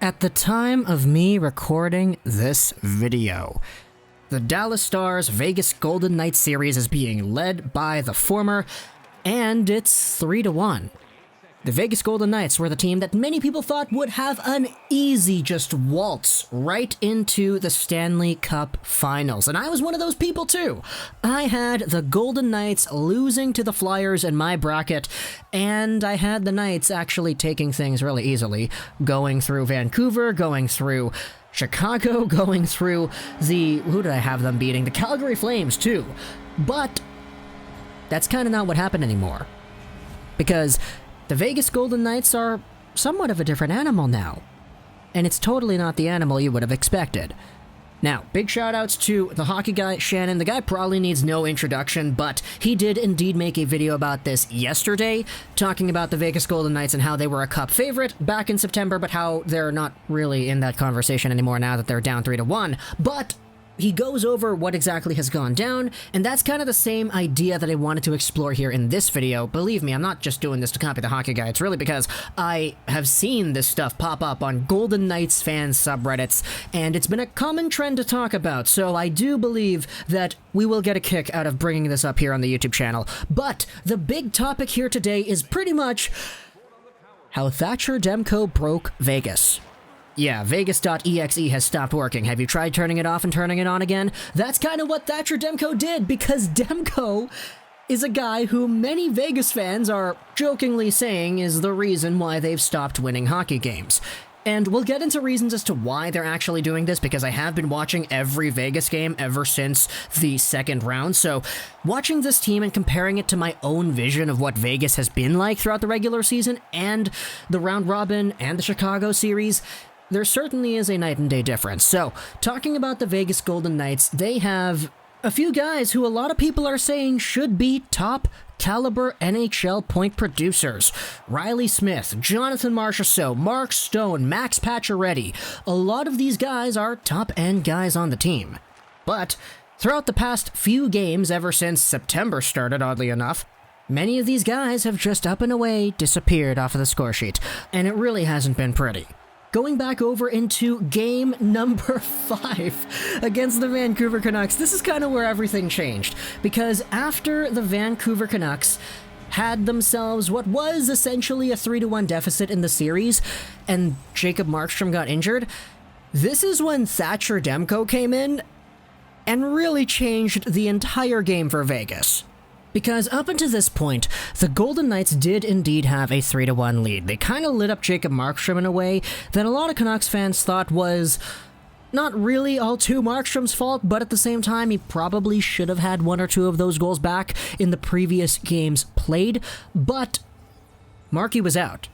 At the time of me recording this video, the Dallas Stars Vegas Golden Knights series is being led by the former, and it's 3-1. The Vegas Golden Knights were the team that many people thought would have an easy just waltz right into the Stanley Cup Finals, and I was one of those people too. I had the Golden Knights losing to the Flyers in my bracket, and I had the Knights actually taking things really easily, going through Vancouver, going through Chicago, going through who did I have them beating? The Calgary Flames too. But that's kind of not what happened anymore, because the Vegas Golden Knights are somewhat of a different animal now, and it's totally not the animal you would have expected. Now, big shout-outs to the hockey guy, Shannon. The guy probably needs no introduction, but he did indeed make a video about this yesterday, talking about the Vegas Golden Knights and how they were a Cup favorite back in September, but how they're not really in that conversation anymore now that they're down 3-1. But he goes over what exactly has gone down, and that's kind of the same idea that I wanted to explore here in this video. Believe me, I'm not just doing this to copy the hockey guy. It's really because I have seen this stuff pop up on Golden Knights fan subreddits, and it's been a common trend to talk about, so I do believe that we will get a kick out of bringing this up here on the YouTube channel. But the big topic here today is pretty much how Thatcher Demko broke Vegas. Yeah, Vegas.exe has stopped working. Have you tried turning it off and turning it on again? That's kind of what Thatcher Demko did, because Demko is a guy who many Vegas fans are jokingly saying is the reason why they've stopped winning hockey games. And we'll get into reasons as to why they're actually doing this, because I have been watching every Vegas game ever since the second round, so watching this team and comparing it to my own vision of what Vegas has been like throughout the regular season and the round robin and the Chicago series, there certainly is a night and day difference. So, talking about the Vegas Golden Knights, they have a few guys who a lot of people are saying should be top caliber NHL point producers. Reilly Smith, Jonathan Marchessault, Mark Stone, Max Pacioretty. A lot of these guys are top end guys on the team. But throughout the past few games ever since September started, oddly enough, many of these guys have just up and away disappeared off of the score sheet, and it really hasn't been pretty. Going back over into game number 5 against the Vancouver Canucks, this is kind of where everything changed, because after the Vancouver Canucks had themselves what was essentially a 3-1 deficit in the series, and Jacob Markstrom got injured, this is when Thatcher Demko came in and really changed the entire game for Vegas. Because up until this point, the Golden Knights did indeed have a 3-1 lead. They kind of lit up Jacob Markstrom in a way that a lot of Canucks fans thought was not really all too Markstrom's fault, but at the same time, he probably should have had one or two of those goals back in the previous games played, but Marky was out.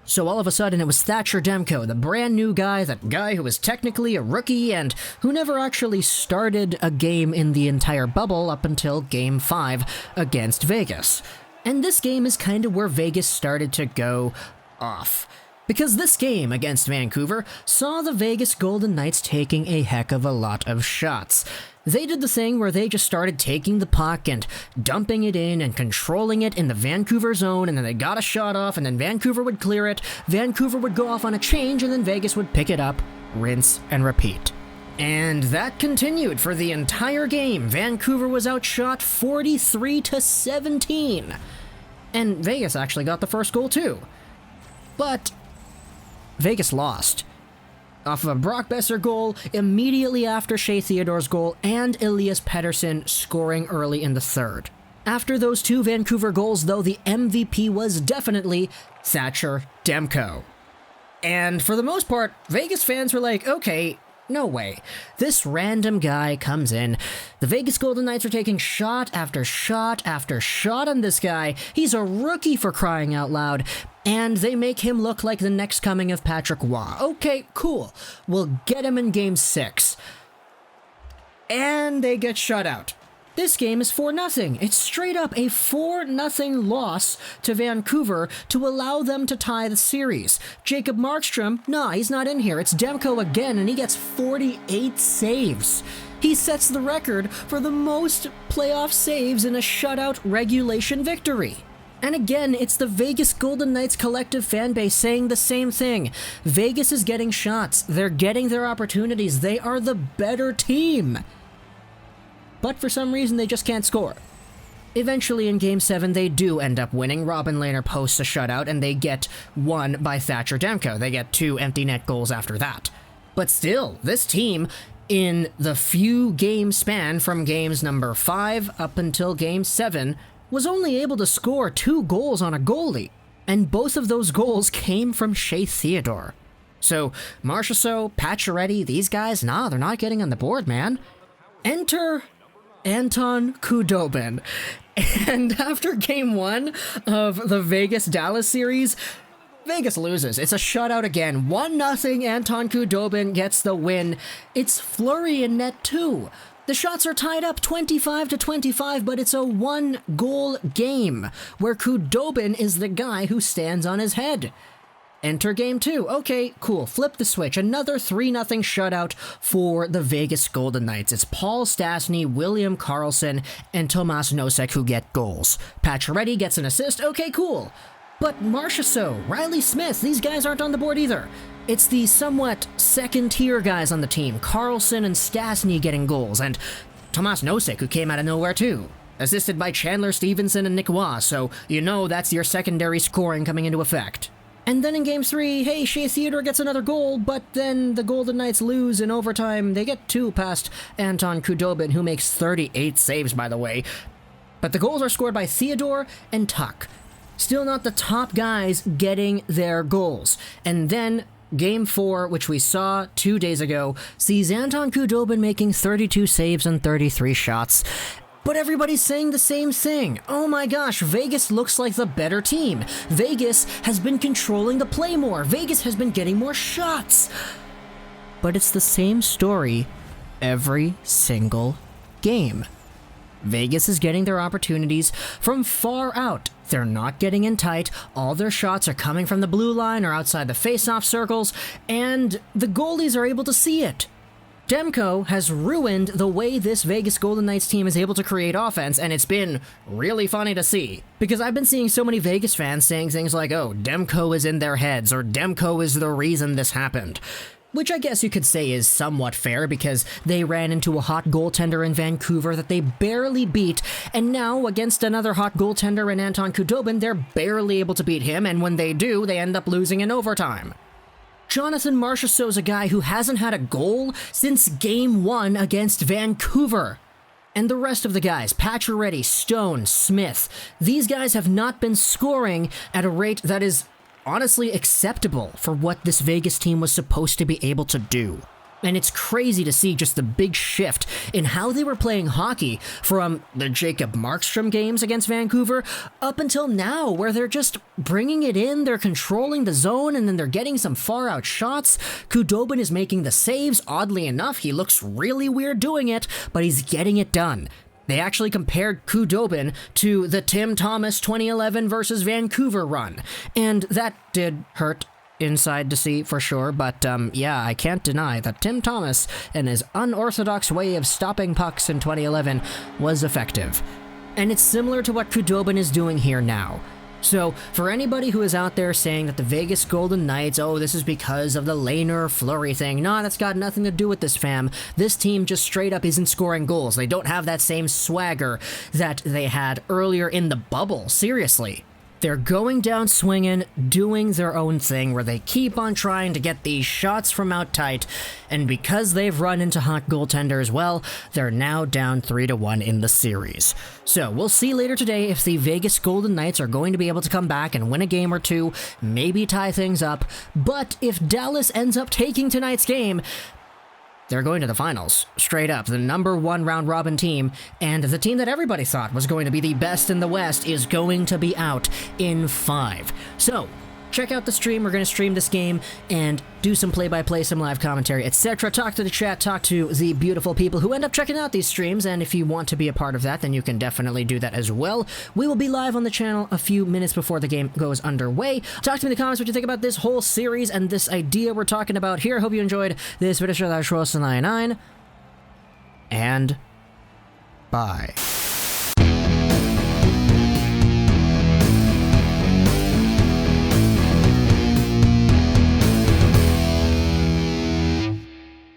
So all of a sudden, it was Thatcher Demko, the brand new guy, that guy who was technically a rookie and who never actually started a game in the entire bubble up until Game 5 against Vegas. And this game is kind of where Vegas started to go off, because this game against Vancouver saw the Vegas Golden Knights taking a heck of a lot of shots. They did the thing where they just started taking the puck and dumping it in and controlling it in the Vancouver zone, and then they got a shot off, and then Vancouver would clear it, Vancouver would go off on a change, and then Vegas would pick it up, rinse, and repeat. And that continued for the entire game. Vancouver was outshot 43-17. And Vegas actually got the first goal too. But Vegas lost off of a Brock Besser goal immediately after Shea Theodore's goal and Elias Pettersson scoring early in the third. After those two Vancouver goals, though, the MVP was definitely Thatcher Demko. And for the most part, Vegas fans were like, okay, no way. This random guy comes in. The Vegas Golden Knights are taking shot after shot after shot on this guy. He's a rookie, for crying out loud. And they make him look like the next coming of Patrick Waugh. Okay, cool. We'll get him in Game 6. And they get shut out. This game is 4-0. It's straight up a 4-0 loss to Vancouver to allow them to tie the series. Jacob Markstrom, nah, he's not in here. It's Demko again, and he gets 48 saves. He sets the record for the most playoff saves in a shutout regulation victory. And again, it's the Vegas Golden Knights collective fan base saying the same thing. Vegas is getting shots. They're getting their opportunities. They are the better team. But for some reason, they just can't score. Eventually, in Game 7, they do end up winning. Robin Lehner posts a shutout, and they get won by Thatcher Demko. They get 2 empty net goals after that. But still, this team, in the few game span from games number 5 up until Game 7, was only able to score 2 goals on a goalie, and both of those goals came from Shea Theodore. So, Marchessault, Pacioretty, these guys, nah, they're not getting on the board, man. Enter Anton Khudobin. And after Game 1 of the Vegas-Dallas series, Vegas loses. It's a shutout again. 1-0, Anton Khudobin gets the win. It's Fleury in net too. The shots are tied up 25-25, but it's a 1-goal game, where Khudobin is the guy who stands on his head. Enter Game 2. Okay, cool. Flip the switch. Another 3-0 shutout for the Vegas Golden Knights. It's Paul Stastny, William Karlsson, and Tomas Nosek who get goals. Pacioretty gets an assist. Okay, cool. But Marchessault, Reilly Smith, these guys aren't on the board either. It's the somewhat second-tier guys on the team, Karlsson and Stastny getting goals, and Tomas Nosek, who came out of nowhere too. Assisted by Chandler Stevenson and Nick Waugh, so you know that's your secondary scoring coming into effect. And then in Game 3, hey, Shea Theodore gets another goal, but then the Golden Knights lose in overtime. They get 2 past Anton Khudobin, who makes 38 saves, by the way. But the goals are scored by Theodore and Tuch. Still not the top guys getting their goals. And then Game 4, which we saw 2 days ago, sees Anton Khudobin making 32 saves and 33 shots. But everybody's saying the same thing. Oh my gosh, Vegas looks like the better team. Vegas has been controlling the play more. Vegas has been getting more shots. But it's the same story every single game. Vegas is getting their opportunities from far out. They're not getting in tight. All their shots are coming from the blue line or outside the face-off circles, and the goalies are able to see it. Demko has ruined the way this Vegas Golden Knights team is able to create offense, and it's been really funny to see. Because I've been seeing so many Vegas fans saying things like, oh, Demko is in their heads, or Demko is the reason this happened. Which I guess you could say is somewhat fair, because they ran into a hot goaltender in Vancouver that they barely beat, and now against another hot goaltender in Anton Khudobin, they're barely able to beat him, and when they do, they end up losing in overtime. Jonathan Marchessault is a guy who hasn't had a goal since Game 1 against Vancouver. And the rest of the guys, Pacioretty, Stone, Smith, these guys have not been scoring at a rate that is honestly acceptable for what this Vegas team was supposed to be able to do. And it's crazy to see just the big shift in how they were playing hockey from the Jacob Markstrom games against Vancouver up until now, where they're just bringing it in, they're controlling the zone, and then they're getting some far-out shots. Khudobin is making the saves. Oddly enough, he looks really weird doing it, but he's getting it done. They actually compared Khudobin to the Tim Thomas 2011 versus Vancouver run, and that did hurt inside to see for sure, but yeah, I can't deny that Tim Thomas and his unorthodox way of stopping pucks in 2011 was effective. And it's similar to what Khudobin is doing here now. So, for anybody who is out there saying that the Vegas Golden Knights, oh, this is because of the Lehner Fleury thing, nah, that's got nothing to do with this, fam. This team just straight up isn't scoring goals. They don't have that same swagger that they had earlier in the bubble, seriously. They're going down swinging, doing their own thing, where they keep on trying to get these shots from out tight, and because they've run into hot goaltenders, well, they're now down 3-1 in the series. So, we'll see later today if the Vegas Golden Knights are going to be able to come back and win a game or two, maybe tie things up, but if Dallas ends up taking tonight's game, they're going to the finals, straight up. The #1 round-robin team, and the team that everybody thought was going to be the best in the West is going to be out in 5. So, check out the stream. We're going to stream this game and do some play-by-play, some live commentary, etc. Talk to the chat, talk to the beautiful people who end up checking out these streams, and if you want to be a part of that, then you can definitely do that as well. We will be live on the channel a few minutes before the game goes underway. Talk to me in the comments what you think about this whole series and this idea we're talking about here. Hope you enjoyed this video. And bye.